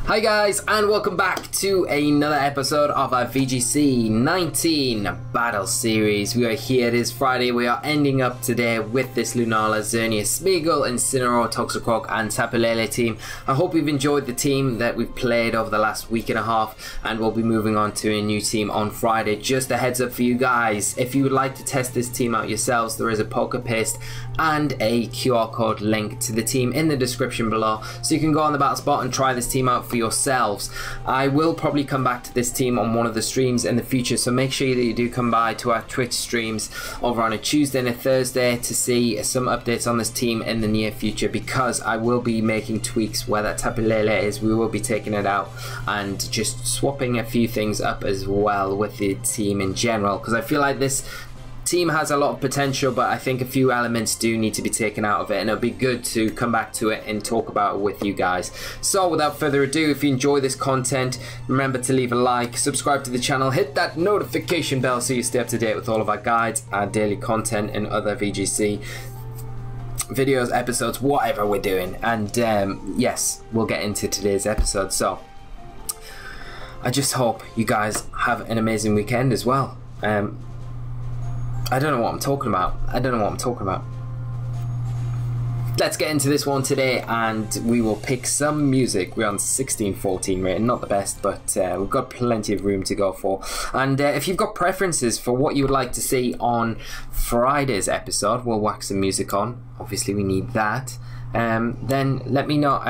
Hi guys, and welcome back to another episode of our VGC19 battle series. We are here, it is Friday, we are ending up today with this Lunala, Xerneas, Smeagol, Incineroar, Toxicroak and Tapu Lele team. I hope you've enjoyed the team that we've played over the last week and a half, and we'll be moving on to a new team on Friday. Just a heads up for you guys, if you would like to test this team out yourselves, there is a poker paste and a QR code link to the team in the description below, so you can go on the battle spot and try this team out for yourselves. I will probably come back to this team on one of the streams in the future, so make sure that you do come by to our Twitch streams over on a Tuesday and a Thursday to see some updates on this team in the near future, because I will be making tweaks where that Tapu Lele is. We will be taking it out and just swapping a few things up as well with the team in general, because I feel like this team has a lot of potential, but I think a few elements do need to be taken out of it, and it'll be good to come back to it and talk about it with you guys. So without further ado, if you enjoy this content, remember to leave a like, subscribe to the channel, hit that notification bell so you stay up to date with all of our guides, our daily content and other VGC videos, episodes, whatever we're doing. And yes, we'll get into today's episode. So I just hope you guys have an amazing weekend as well. I don't know what I'm talking about. Let's get into this one today, and we will pick some music. We're on 1614 rating, not the best, but we've got plenty of room to go for. And if you've got preferences for what you would like to see on Friday's episode, we'll whack some music on. Obviously we need that. Then let me know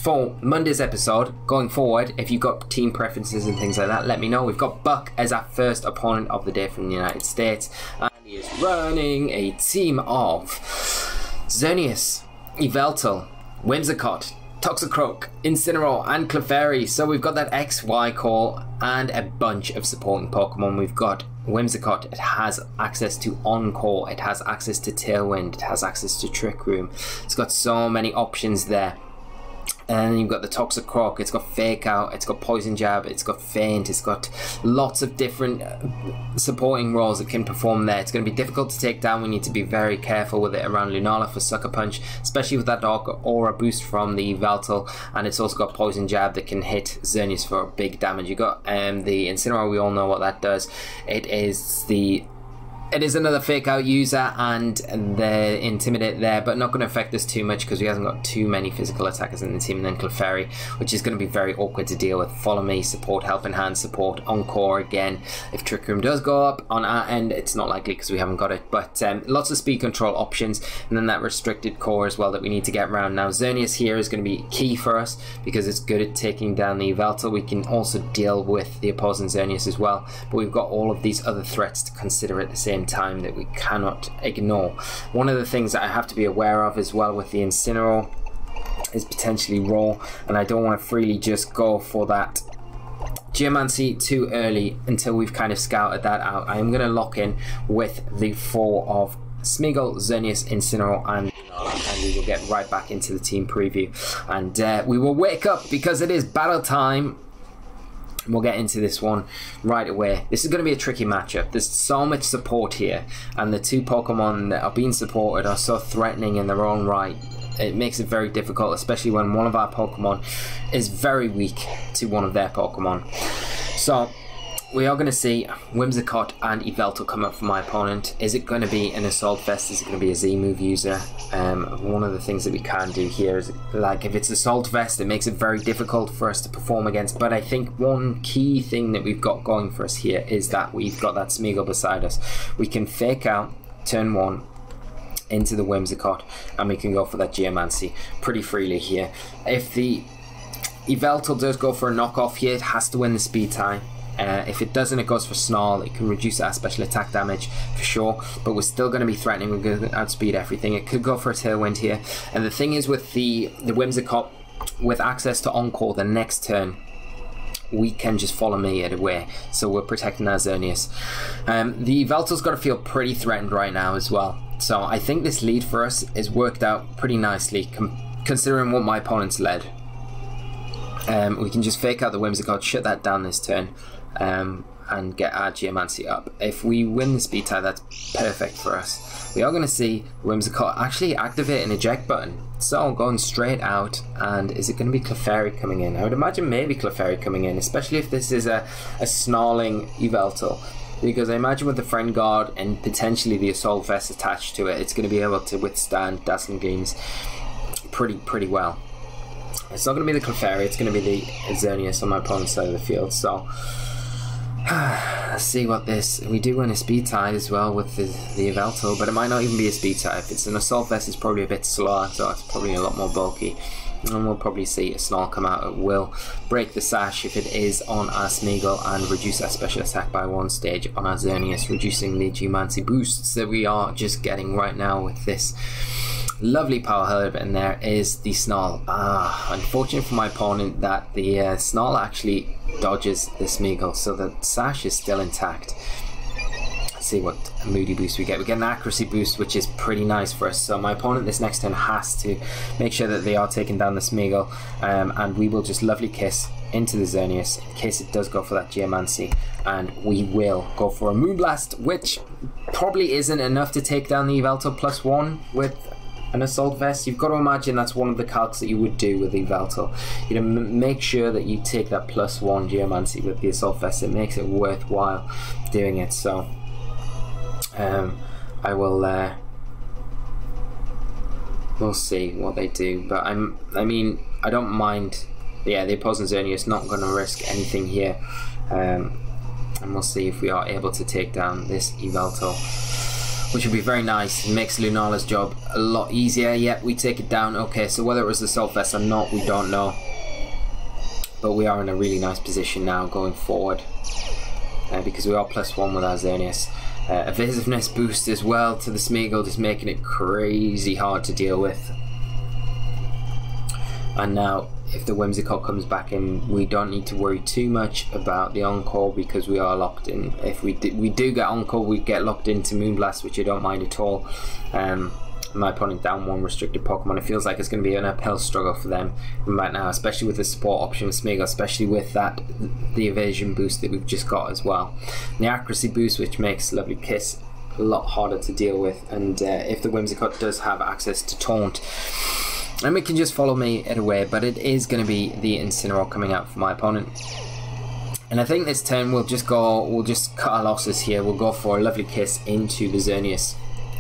for Monday's episode going forward. If you've got team preferences and things like that, let me know. We've got Buck as our first opponent of the day from the United States, and he is running a team of Xerneas, Yveltal, Whimsicott, Toxicroak, Incineroar and Clefairy. So we've got that XY core and a bunch of supporting Pokemon. We've got Whimsicott, it has access to Encore, it has access to Tailwind, it has access to Trick Room. It's got so many options there. And then you've got the Toxicroak, it's got Fake Out, it's got Poison Jab, it's got Feint, it's got lots of different supporting roles that can perform there. It's going to be difficult to take down. We need to be very careful with it around Lunala for Sucker Punch, especially with that Aura boost from the Yveltal, and it's also got Poison Jab that can hit Xerneas for big damage. You got the Incineroar, we all know what that does. It is another Fake Out user, and the Intimidate there, but not going to affect us too much because we hasn't got too many physical attackers in the team. And then Clefairy, which is going to be very awkward to deal with. Follow Me, support, Helping Hand, support, Encore again. If Trick Room does go up on our end, it's not likely because we haven't got it, but lots of speed control options, and then that restricted core as well that we need to get around. Now Xerneas here is going to be key for us because it's good at taking down the Yveltal. We can also deal with the opposing Xerneas as well, but we've got all of these other threats to consider at the same time that we cannot ignore. One of the things that I have to be aware of as well with the Incineroar is potentially raw, and I don't want to freely just go for that Geomancy too early until we've kind of scouted that out. I am going to lock in with the 4 of Smeagol, Xerneas, Incineroar and we will get right back into the team preview, and we will wake up because it is battle time. We'll get into this one right away. This is going to be a tricky matchup. There's so much support here, and the two Pokemon that are being supported are so threatening in their own right. It makes it very difficult, especially when one of our Pokemon is very weak to one of their Pokemon. So we are going to see Whimsicott and Yveltal come up for my opponent. Is it going to be an Assault Vest? Is it going to be a Z-move user? One of the things that we can do here is, like, if it's Assault Vest, it makes it very difficult for us to perform against. But I think one key thing that we've got going for us here is that we've got that Smeagol beside us. We can Fake Out turn 1 into the Whimsicott, and we can go for that Geomancy pretty freely here. If the Yveltal does go for a knockoff here, it has to win the speed tie. If it doesn't, it goes for Snarl. It can reduce our special attack damage for sure, but we're still going to be threatening. We're going to outspeed everything. It could go for a Tailwind here, and the thing is with the Whimsicott, with access to Encore the next turn, we can just Follow Me it away, so we're protecting our Xerneas. The Yveltal's got to feel pretty threatened right now as well, so I think this lead for us is worked out pretty nicely considering what my opponent's led. We can just Fake Out the Whimsicott, shut that down this turn. and get our Geomancy up. If we win the speed tie, that's perfect for us. We are going to see Whimsicott actually activate an eject button. So going straight out, and is it going to be Clefairy coming in? I would imagine maybe Clefairy coming in, especially if this is a snarling Yveltal. Because I imagine with the Friend Guard and potentially the Assault Vest attached to it, it's going to be able to withstand Dazzling Gleams pretty well. It's not going to be the Clefairy, it's going to be the Xerneas on my opponent's side of the field. So let's see what this... We do win a speed tie as well with the Yveltal, but it might not even be a speed tie. If it's an Assault Vest, it's probably a bit slower, so it's probably a lot more bulky. And we'll probably see a Snarl come out. It will break the sash if it is on our Smeagol and reduce our special attack by 1 stage on our Xerneas, reducing the Geomancy boosts that we are just getting right now with this lovely power herb. And there is the Snarl. Unfortunate for my opponent that the Snarl actually dodges the Smeagol, so the sash is still intact. See what a moody boost we get. We get an accuracy boost, which is pretty nice for us. So my opponent this next turn has to make sure that they are taking down the Smeagol, and we will just lovely kiss into the Xerneas in case it does go for that Geomancy, and we will go for a Moonblast, which probably isn't enough to take down the Yveltal +1 with an Assault Vest. You've got to imagine that's one of the calcs that you would do with Yveltal. You know, make sure that you take that +1 Geomancy with the Assault Vest. It makes it worthwhile doing it. So I will we'll see what they do, but I mean I don't mind. Yeah, the opposing Xerneas not going to risk anything here, and we'll see if we are able to take down this Yveltal, which would be very nice. It makes Lunala's job a lot easier. Yep, we take it down. Okay, so whether it was the Assault Vest or not, we don't know, but we are in a really nice position now going forward, because we are +1 with our Xerneas. Evasiveness boost as well to the Smeagol, just making it crazy hard to deal with. And now if the Whimsicott comes back in, we don't need to worry too much about the Encore, because we are locked in. If we do get Encore, we get locked into Moonblast, which I don't mind at all. My opponent down 1 restricted Pokemon. It feels like it's going to be an uphill struggle for them right now, especially with the support option with Smeagol, especially with the evasion boost that we've just got as well. And the accuracy boost, which makes Lovely Kiss a lot harder to deal with. And if the Whimsicott does have access to Taunt, and it can just follow me it away, but it is going to be the Incineroar coming out for my opponent. And I think this turn we'll just cut our losses here. We'll go for a Lovely Kiss into the Xerneas.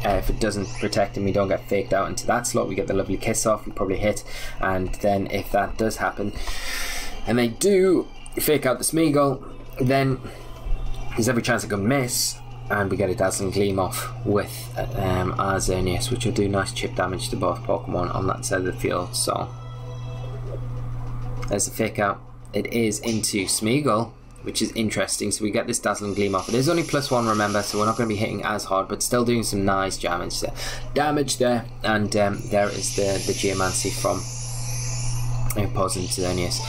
If it doesn't protect and we don't get faked out into that slot, we get the Lovely Kiss off, we probably hit. And then if that does happen and they do fake out the Smeagol, then there's every chance it could miss, and we get a Dazzling Gleam off with our Xerneas, which will do nice chip damage to both Pokemon on that side of the field. So there's the fake out. It is into Smeagol, which is interesting. So we get this Dazzling Gleam off. It is only +1, remember, so we're not going to be hitting as hard, but still doing some nice damage there. And there is the Geomancy from opposing Xerneas,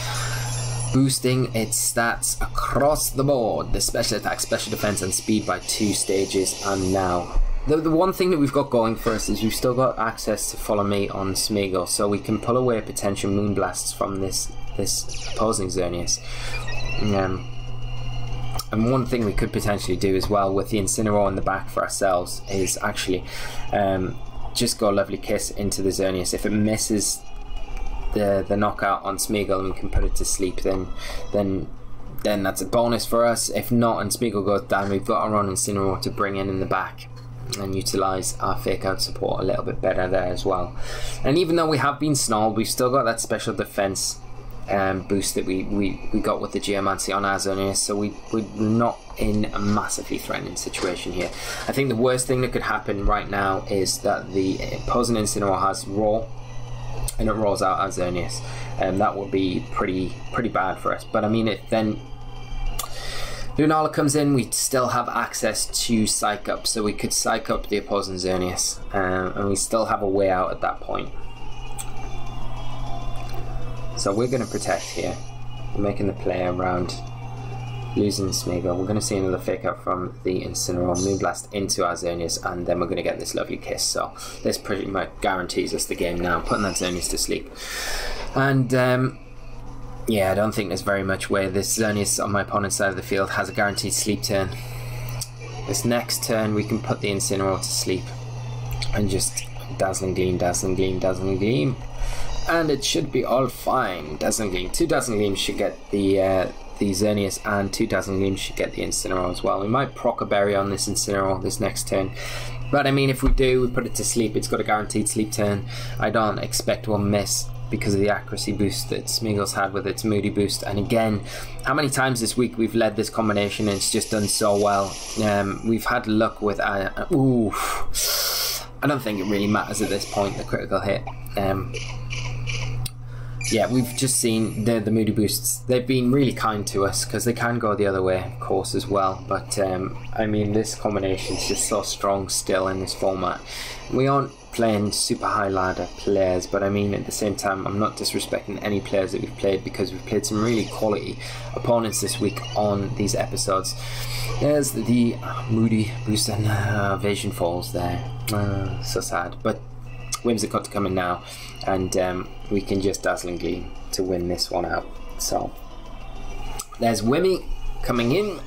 boosting its stats across the board. The special attack, special defense, and speed by 2 stages. And now the one thing that we've got going for us is we've still got access to Follow Me on Smeagol, so we can pull away potential Moonblasts from this opposing Xerneas. And one thing we could potentially do as well with the Incineroar in the back for ourselves is actually just go Lovely Kiss into the Xerneas. If it misses the knockout on Smeagol and we can put it to sleep, then that's a bonus for us. If not, and Smeagol goes down, we've got our own Incineroar to bring in the back and utilise our fake out support a little bit better there as well. And even though we have been snarled, we've still got that special defense boost that we got with the Geomancy on our Xerneas, so we're not in a massively threatening situation here. I think the worst thing that could happen right now is that the opposing Incineroar has Roar and it rolls out our Xerneas, and that would be pretty bad for us. But I mean, if then Lunala comes in, we still have access to Psych Up, so we could Psych Up the opposing Xerneas, and we still have a way out at that point. So we're going to protect here. We're making the play around losing Smeagol. We're going to see another fake out from the Incineroar, Moonblast into our Xerneas, and then we're going to get this Lovely Kiss. So this pretty much guarantees us the game now, putting that Xerneas to sleep. And Yeah, I don't think there's very much way. This Xerneas on my opponent's side of the field has a guaranteed sleep turn. This next turn we can put the Incineroar to sleep and just Dazzling Gleam, Dazzling Gleam, Dazzling Gleam, and it should be all fine. Dazzling Gleam, 2 Dazzling Gleams should get the Xerneas, and 2 Dazzling Gleams should get the Incineroar as well. We might proc a Berry on this Incineroar this next turn, but I mean, if we do, we put it to sleep, it's got a guaranteed sleep turn. I don't expect we'll miss because of the accuracy boost that Smeagol's had with its Moody boost. And again, how many times this week we've led this combination and it's just done so well. We've had luck with ooh, I don't think it really matters at this point, the critical hit. Yeah, we've just seen the Moody boosts. They've been really kind to us because they can go the other way, of course, as well. But I mean, this combination is just so strong still in this format. We aren't playing super high ladder players, but I mean, at the same time, I'm not disrespecting any players that we've played, because we've played some really quality opponents this week on these episodes. There's the Moody boost and Vision Falls there. So sad, but Whimsicott to come in now, and we can just Dazzling Gleam to win this one out. So there's Wimmy coming in,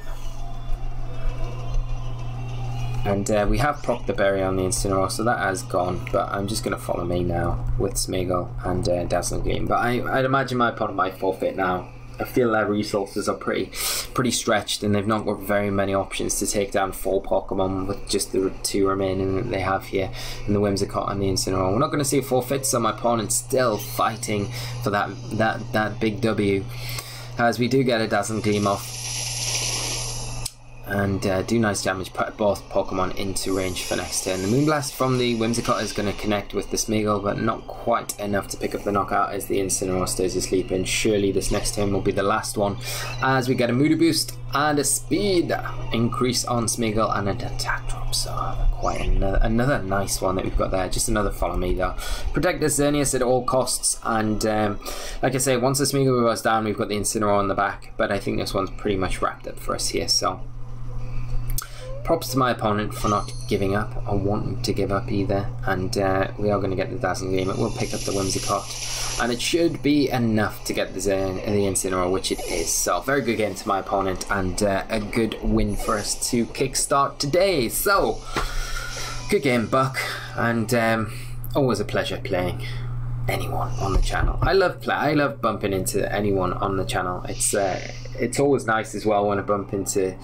and we have procced the Berry on the Incineroar, so that has gone, but I'm just going to follow me now with Smeagol and Dazzling Gleam. But I'd imagine my opponent might forfeit now. I feel their resources are pretty stretched, and they've not got very many options to take down 4 Pokemon with just the 2 remaining that they have here in the Whimsicott and the Incineroar. We're not going to see a forfeit, so my opponent's still fighting for that big W, as we do get a Dazzling Gleam off and do nice damage, put both Pokemon into range for next turn. The Moonblast from the Whimsicott is going to connect with the Smeagol, but not quite enough to pick up the knockout as the Incineroar stays asleep, and surely this next turn will be the last one, as we get a Moody boost and a speed increase on Smeagol and an attack drop. So quite another nice one that we've got there. Just another follow me though. Protect the Xerneas at all costs, and like I say, once the Smeagol goes down, we've got the Incineroar on the back, but I think this one's pretty much wrapped up for us here. So props to my opponent for not giving up or wanting to give up either, and we are going to get the Dazzling Gleam. It will pick up the Whimsicott, and it should be enough to get the Incineroar, which it is. So very good game to my opponent, and a good win for us to kickstart today. So good game, Buck, and always a pleasure playing anyone on the channel. I love bumping into anyone on the channel. It's always nice as well when I bump into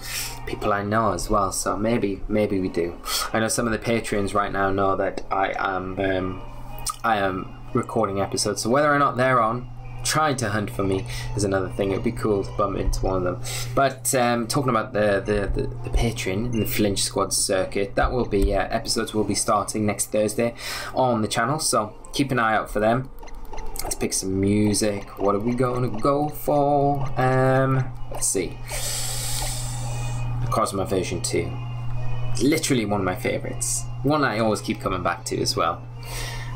people I know as well, so maybe we do. I know some of the Patreons right now know that I am recording episodes, so whether or not they're on, trying to hunt for me is another thing. It'd be cool to bump into one of them. But talking about the Patreon and the Flinch Squad circuit, that will be episodes will be starting next Thursday on the channel, so keep an eye out for them. Let's pick some music. What are we going to go for? Let's see. Cosmo version 2. Literally one of my favorites. One I always keep coming back to as well.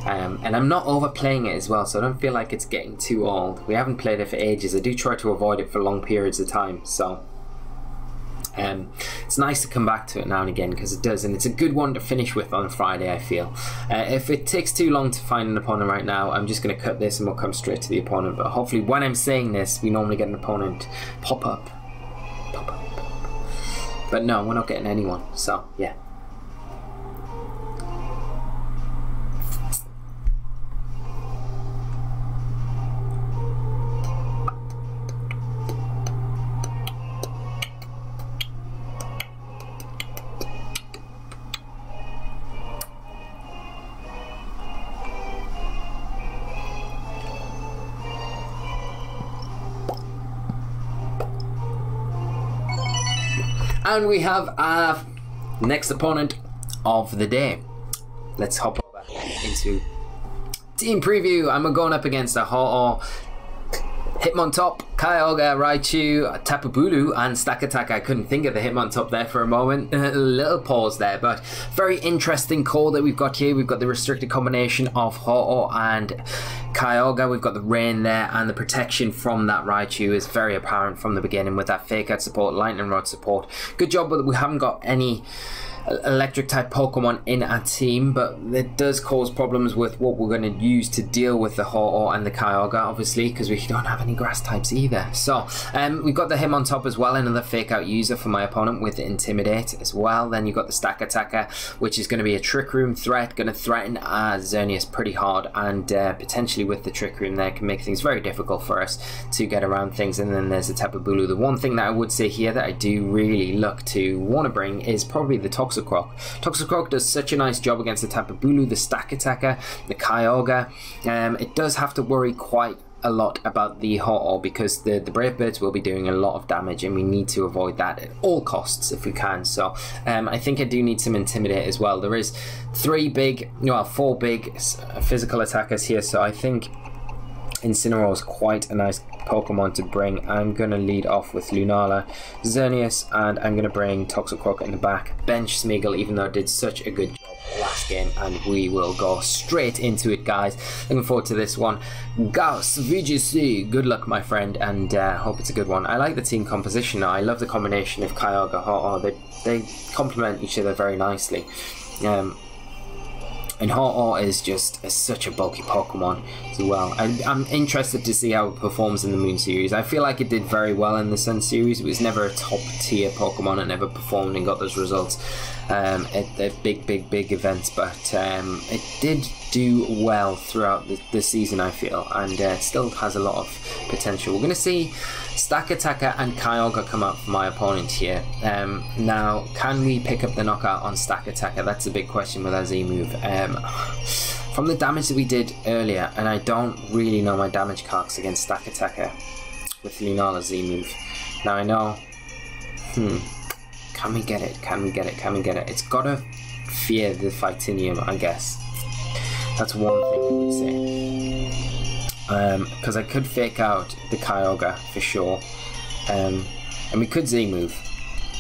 And I'm not overplaying it as well, so I don't feel like it's getting too old. We haven't played it for ages. I do try to avoid it for long periods of time, so it's nice to come back to it now and again, because it does, and it's a good one to finish with on a Friday, I feel. If it takes too long to find an opponent right now, I'm just going to cut this and we'll come straight to the opponent. But hopefully when I'm saying this, we normally get an opponent pop up. But no, we're not getting anyone, so yeah. And we have our next opponent of the day. Let's hop over into team preview. I'm going up against a Ho-Oh, Hitmontop, Kyogre, Raichu, Tapu Bulu, and Stack Attack. I couldn't think of the Hitmontop there for a moment. A little pause there, but very interesting call that we've got here. We've got the restricted combination of Ho-Oh and Kyogre. We've got the rain there, and the protection from that Raichu is very apparent from the beginning with that Fake Out support, Lightning Rod support. Good job that we haven't got any electric type Pokemon in our team, but it does cause problems with what we're going to use to deal with the Ho-Oh and the Kyogre, obviously, because we don't have any grass types either. So we've got the him on top as well, another fake out user for my opponent with Intimidate as well. Then you've got the Stack Attacker, which is going to be a Trick Room threat, going to threaten Xerneas pretty hard, and potentially with the Trick Room there can make things very difficult for us to get around things. And then there's a Tapu Bulu. The one thing that I would say here that I do really look to want to bring is probably the Toxicroak. Toxicroak does such a nice job against the Tapu Bulu, the Stack Attacker, the Kyogre. It does have to worry quite a lot about the Ho-Oh because the Brave Birds will be doing a lot of damage, and we need to avoid that at all costs if we can. So I think I do need some Intimidate as well. There is four big physical attackers here, so I think Incineroar is quite a nice Pokemon to bring. I'm going to lead off with Lunala, Xerneas, and I'm going to bring Toxicroak in the back. Bench Smeagol, even though it did such a good job last game, and we will go straight into it, guys. Looking forward to this one. Gauss, VGC, good luck, my friend, and hope it's a good one. I like the team composition now. I love the combination of Kyogre, Ho-Oh. They complement each other very nicely. And Ho-Oh is just such a bulky Pokemon as well. I'm interested to see how it performs in the Moon series. I feel like it did very well in the Sun series. It was never a top tier Pokemon. It never performed and got those results at the big events, but it did do well throughout the season, I feel, and it still has a lot of potential. We're going to see Stack Attacker and Kyogre come up for my opponent here. Now, can we pick up the knockout on Stack Attacker? That's a big question with our Z move. From the damage that we did earlier, and I don't really know my damage calcs against Stack Attacker with Lunala Z move. Now I know, can we get it? Can we get it? Can we get it? It's gotta fear the Fightinium, I guess. That's one thing I would say. Because I could fake out the Kyogre for sure, and we could Z move.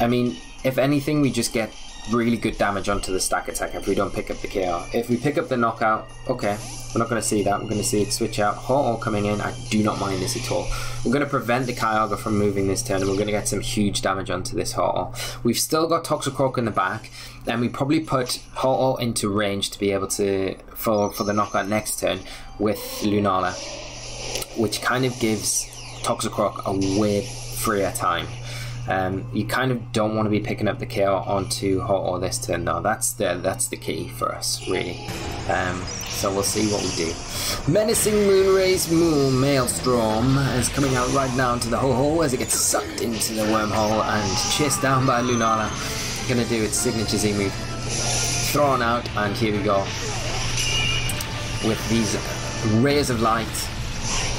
I mean, if anything, we just get really good damage onto the Stack Attacker if we don't pick up the KO. If we pick up the knockout, okay, we're not going to see that. We're going to see it switch out. Ho-Oh coming in. I do not mind this at all. We're going to prevent the Kyogre from moving this turn, and we're going to get some huge damage onto this Ho-Oh. We've still got Toxicroak in the back, and we probably put Ho-Oh into range to be able to for the knockout next turn with Lunala, which kind of gives Toxicroak a way freer time. You kind of don't want to be picking up the KO onto Ho-Oh this turn though. That's the key for us, really. So we'll see what we do. Menacing Moonrays Maelstrom is coming out right now into the Ho-Oh as it gets sucked into the wormhole and chased down by Lunala. Gonna do its signature Z move. Thrown out, and here we go. With these rays of light,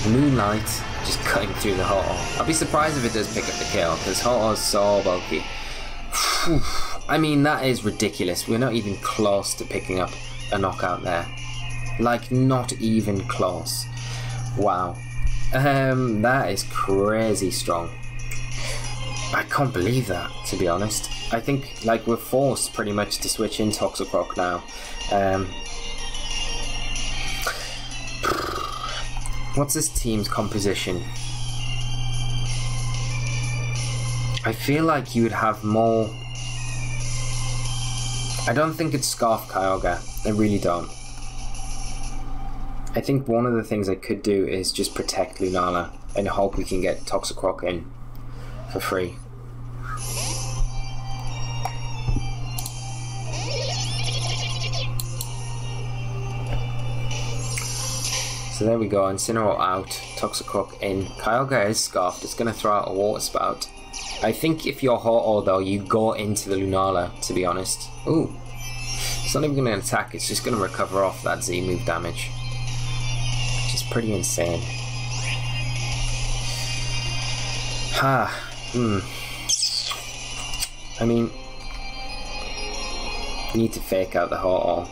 moonlight, just cutting through the Ho-Oh. I'll be surprised if it does pick up the kill, because Ho-Oh is so bulky. I mean, that is ridiculous. We're not even close to picking up a knockout there. Like, not even close. Wow. That is crazy strong. I can't believe that, to be honest. I think, like, we're forced pretty much to switch in Toxicroak now. What's this team's composition? I feel like you would have more... I don't think it's Scarf Kyogre. I really don't. I think one of the things I could do is just protect Lunala and hope we can get Toxicroak in for free. So there we go, Incineroar out, Toxicroak in. Kyogre is Scarfed, it's going to throw out a Water Spout. I think if you're Ho-Oh though, you go into the Lunala, to be honest. Ooh. It's not even going to attack, it's just going to recover off that Z move damage. Which is pretty insane. I mean, you need to fake out the Ho-Oh.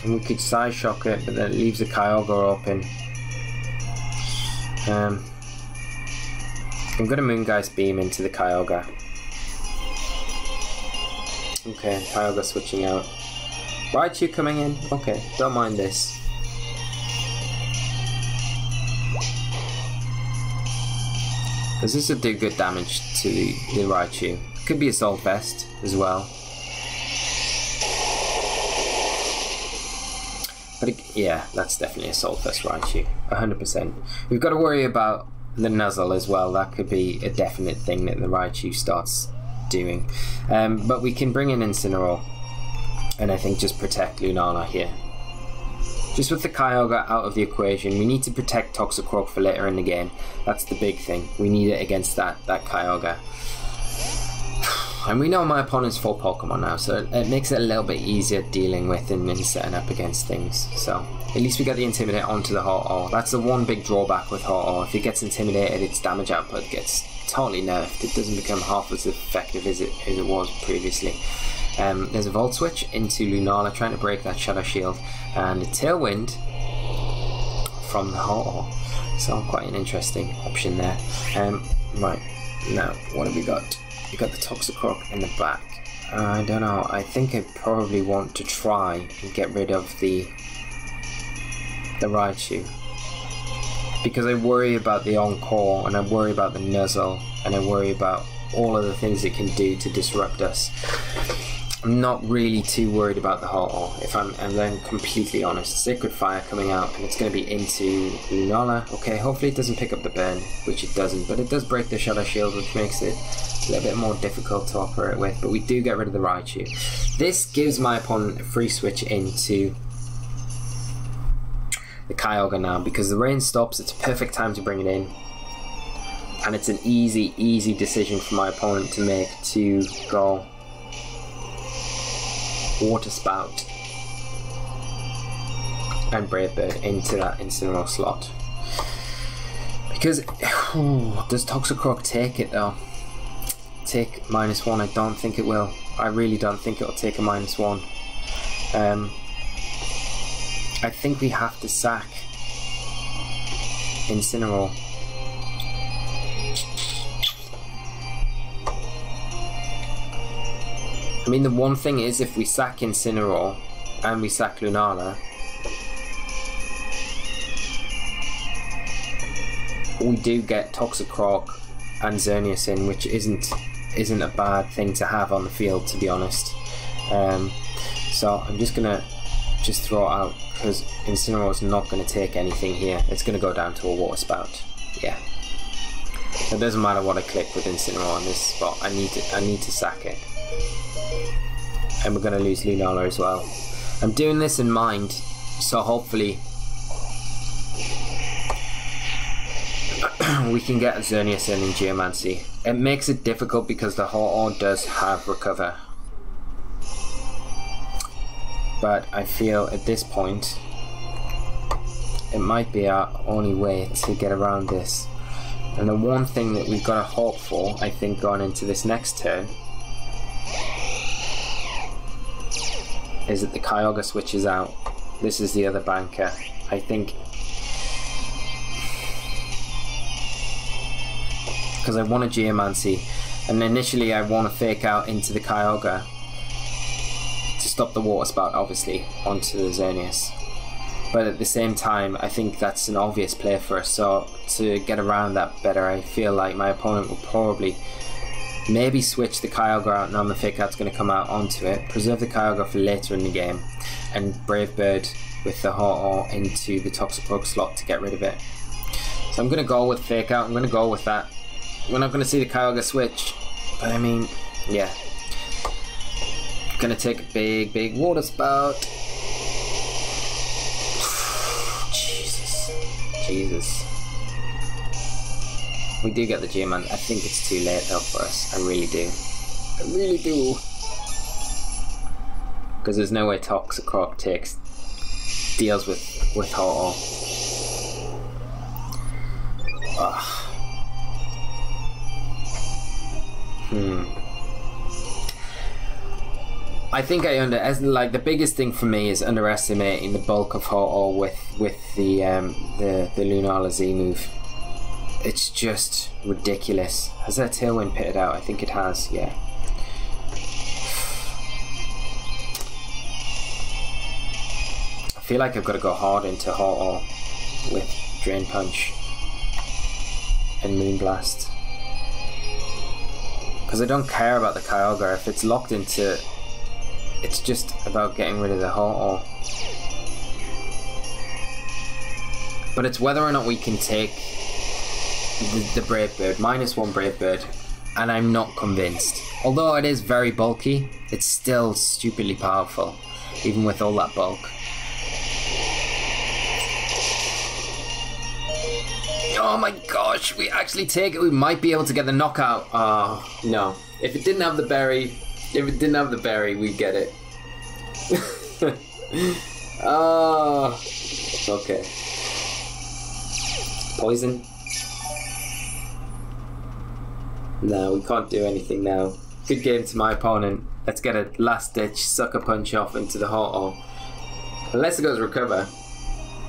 And we could Side Shock it, but then it leaves the Kyogre open. I'm going to Moongeist Beam into the Kyogre. Okay, Kyogre switching out. Raichu coming in. Okay, don't mind this. because this will do good damage to the Raichu. Could be Assault Vest as well. But yeah, that's definitely Assault Vest Raichu, 100%. We've got to worry about the Nuzzle as well. That could be a definite thing that the Raichu starts doing. But we can bring in Incineroar, and I think just protect Lunala here. Just with the Kyogre out of the equation, we need to protect Toxicroak for later in the game. That's the big thing. We need it against that Kyogre. And we know my opponent's full Pokemon now, so it makes it a little bit easier dealing with and setting up against things. So at least we get the Intimidate onto the Ho-Oh. That's the one big drawback with Ho-Oh. If it gets intimidated, its damage output gets totally nerfed. It doesn't become half as effective as it was previously. There's a Volt Switch into Lunala, trying to break that Shadow Shield, and a Tailwind from the Ho-Oh. So quite an interesting option there. Right, now what have we got? We got the Toxicroak in the back. I don't know, I think I probably want to try and get rid of the Raichu, because I worry about the Encore, and I worry about the Nuzzle, and I worry about all of the things it can do to disrupt us. I'm not really too worried about the Ho-Oh, if I'm then completely honest. Sacred Fire coming out, and it's going to be into Lunala. Okay, hopefully it doesn't pick up the burn, which it doesn't, but it does break the Shadow Shield, which makes it a little bit more difficult to operate with, but we do get rid of the Raichu. This gives my opponent a free switch into the Kyogre now, because the rain stops. It's a perfect time to bring it in, and it's an easy decision for my opponent to make, to go Water Spout and Brave Bird into that Incineroar slot. Because does Toxicroak take it though? Take -1? I don't think it will. I really don't think it'll take a -1. I think we have to sack Incineroar. I mean, the one thing is, if we sack Incineroar and we sack Lunala, we do get Toxicroak and Xerneas in, which isn't a bad thing to have on the field, to be honest. So I'm just gonna throw it out, because Incineroar is not going to take anything here. It's going to go down to a Water Spout. Yeah. It doesn't matter what I click with Incineroar on this spot. I need to sack it. And we're going to lose Lunala as well. I'm doing this in mind, so hopefully we can get Xerneas in Geomancy. It makes it difficult because the Ho-Oh does have Recover. But I feel at this point it might be our only way to get around this. And the one thing that we've got to hope for, I think, going into this next turn, is that the Kyogre switches out. This is the other banker. I think, because I want a Geomancy, and initially I want to fake out into the Kyogre to stop the Water Spout, obviously, onto the Xerneas. But at the same time, I think that's an obvious play for us, so to get around that better, I feel like my opponent will probably maybe switch the Kyogre out, and on the fake out's going to come out onto it, preserve the Kyogre for later in the game, and Brave Bird with the Ho-Oh into the Toxicroak slot to get rid of it. So I'm going to go with fake out. I'm going to go with that. We're not going to see the Kyogre switch, but I mean, yeah. Going to take a big Water Spout. Jesus. We do get the Geoman. I think it's too late though for us. I really do. I really do. Because there's no way Toxicroak deals with Ho-Oh. I think the biggest thing for me is underestimating the bulk of Ho-Oh with the Lunala Z move. It's just ridiculous. Has that Tailwind pitted out? I think it has, yeah. I feel like I've got to go hard into Ho-Oh with Drain Punch and Moonblast. Because I don't care about the Kyogre. If it's locked into... It's just about getting rid of the Ho-Oh. But it's whether or not we can take the Brave Bird. -1 Brave Bird. And I'm not convinced. Although it is very bulky, it's still stupidly powerful. Even with all that bulk. Oh my gosh, we actually take it. We might be able to get the knockout. Oh, no. If it didn't have the berry, we'd get it. Oh, okay. Poison. No, we can't do anything now. Good game to my opponent. Let's get a last ditch sucker punch off into the Ho-Oh. Unless it goes recover.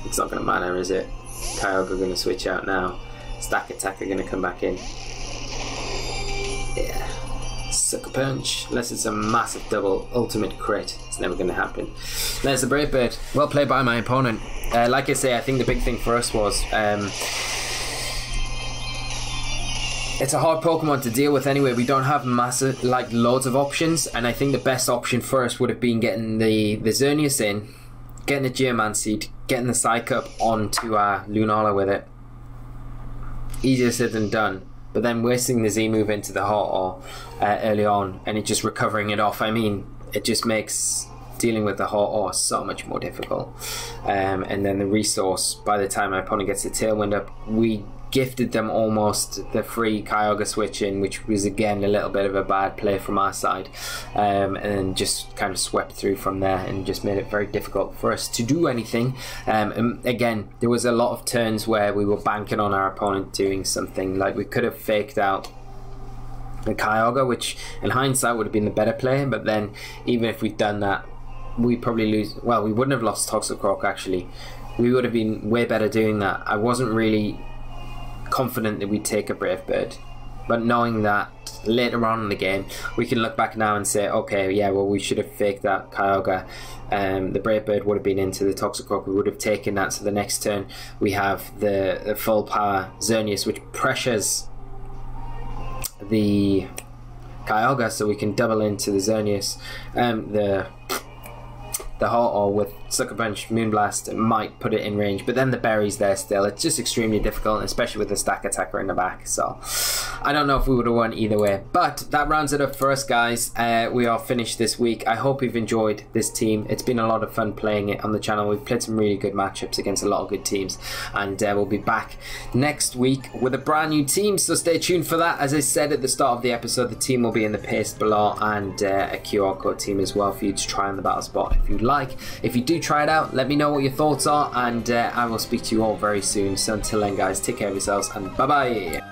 It's not going to matter, is it? Kyogre going to switch out now. Stack Attack are going to come back in. Yeah. Sucker Punch. Unless it's a massive double ultimate crit. It's never going to happen. There's the Brave Bird. Well played by my opponent. Like I say, I think the big thing for us was... it's a hard Pokemon to deal with anyway. We don't have massive, like, loads of options. And I think the best option for us would have been getting the Xerneas in. Getting the Geomancy, getting the Psycup onto our Lunala with it. Easier said than done. But then wasting the Z move into the Ho-Oh early on and it just recovering it off. I mean, it just makes dealing with the Ho-Oh so much more difficult. And then the resource, by the time my opponent gets the Tailwind up, we gifted them almost the free Kyogre switch in, which was again a little bit of a bad play from our side, and just kind of swept through from there and just made it very difficult for us to do anything. And again, there was a lot of turns where we were banking on our opponent doing something. Like we could have faked out the Kyogre, which in hindsight would have been the better play, but then even if we'd done that, we'd probably lose. Well, we wouldn't have lost Toxicroak actually. We would have been way better doing that. I wasn't really confident that we'd take a Brave Bird, but knowing that later on in the game we can look back now and say, okay, yeah, well, we should have faked that Kyogre. The Brave Bird would have been into the Toxicroak, we would have taken that, so the next turn we have the full power Xerneas, which pressures the Kyogre, so we can double into the Xerneas. The Ho-Oh with Sucker Punch, Moonblast, it might put it in range, but then the berry's there still. It's just extremely difficult, especially with the Stack Attacker in the back. So I don't know if we would have won either way, but that rounds it up for us, guys. We are finished this week. I hope you've enjoyed this team. It's been a lot of fun playing it on the channel. We've played some really good matchups against a lot of good teams, and we'll be back next week with a brand new team, so stay tuned for that. As I said at the start of the episode, the team will be in the paste below, and a QR code team as well for you to try on the battle spot if you'd like. If you do try it out, let me know what your thoughts are, and I will speak to you all very soon. So until then, guys, take care of yourselves, and bye bye.